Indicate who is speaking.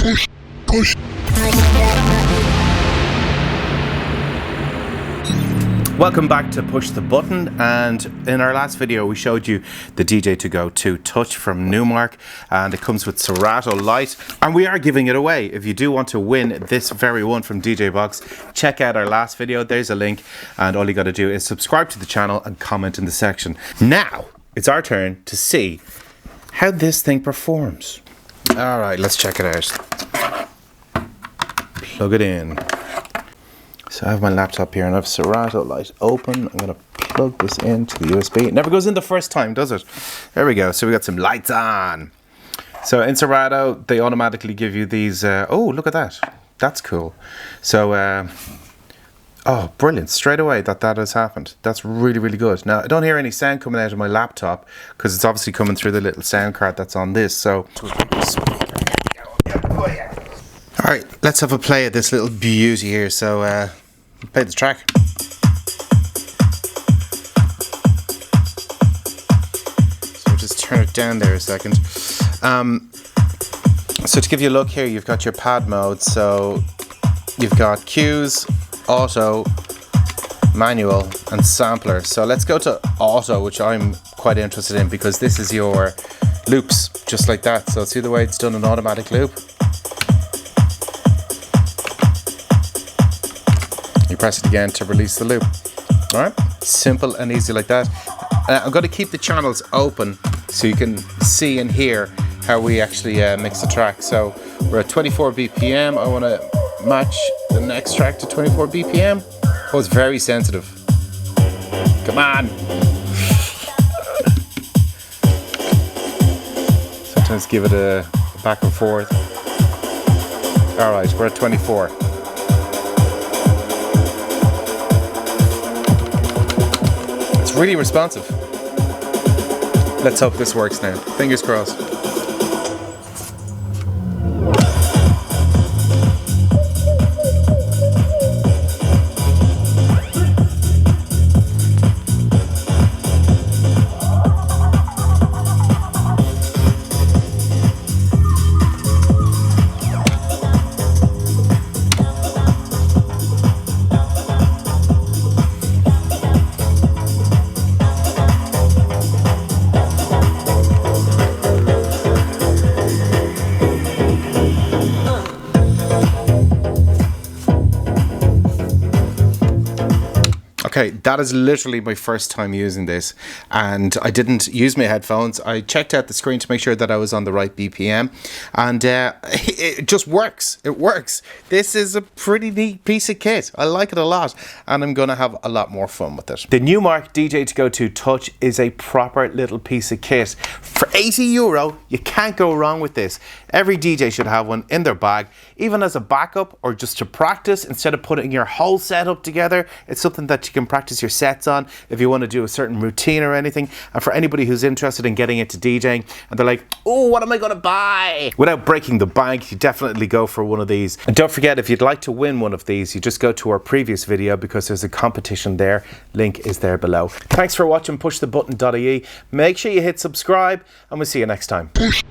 Speaker 1: Push. Welcome back to Push the Button, and in our last video we showed you the DJ2GO2 Touch from Numark, and it comes with Serato light, and we are giving it away. If you do want to win this very one from DJ Box, check out our last video, there's a link, and all you got to do is subscribe to the channel and comment in the section. Now it's our turn to see how this thing performs. Alright, let's check it out. Plug it in. So I have my laptop here and I have Serato light open. I'm going to plug this into the USB. It never goes in the first time, does it? There we go. So we got some lights on. So in Serato, they automatically give you these. Oh, look at that. That's cool. So, oh, brilliant. Straight away that has happened. That's really, really good. Now, I don't hear any sound coming out of my laptop because it's obviously coming through the little sound card that's on this. So, alright, let's have a play of this little beauty here. So, play the track. So just turn it down there a second. So to give you a look here, you've got your pad mode. So you've got cues, auto, manual, and sampler. So let's go to auto, which I'm quite interested in because this is your loops, just like that. So see the way it's done an automatic loop. You press it again to release the loop. Alright, simple and easy like that. I'm going to keep the channels open so you can see and hear how we actually mix the track. So we're at 24 BPM. I want to match the next track to 24 BPM. Oh, it's very sensitive. Come on. Sometimes give it a back and forth. Alright, we're at 24. Really responsive. Let's hope this works now. Fingers crossed. Okay, that is literally my first time using this, and I didn't use my headphones. I checked out the screen to make sure that I was on the right BPM, and it just works. It works. This is a pretty neat piece of kit. I like it a lot, and I'm going to have a lot more fun with it. The Numark DJ2GO2 Touch is a proper little piece of kit. For €80, you can't go wrong with this. Every DJ should have one in their bag, even as a backup or just to practice instead of putting your whole setup together. It's something that you can practice your sets on if you want to do a certain routine or anything. And for anybody who's interested in getting into DJing and they're like, oh, what am I going to buy? Without breaking the bank, you definitely go for one of these. And don't forget, if you'd like to win one of these, you just go to our previous video because there's a competition there. Link is there below. Thanks for watching pushthebutton.ie. Make sure you hit subscribe and we'll see you next time. Push.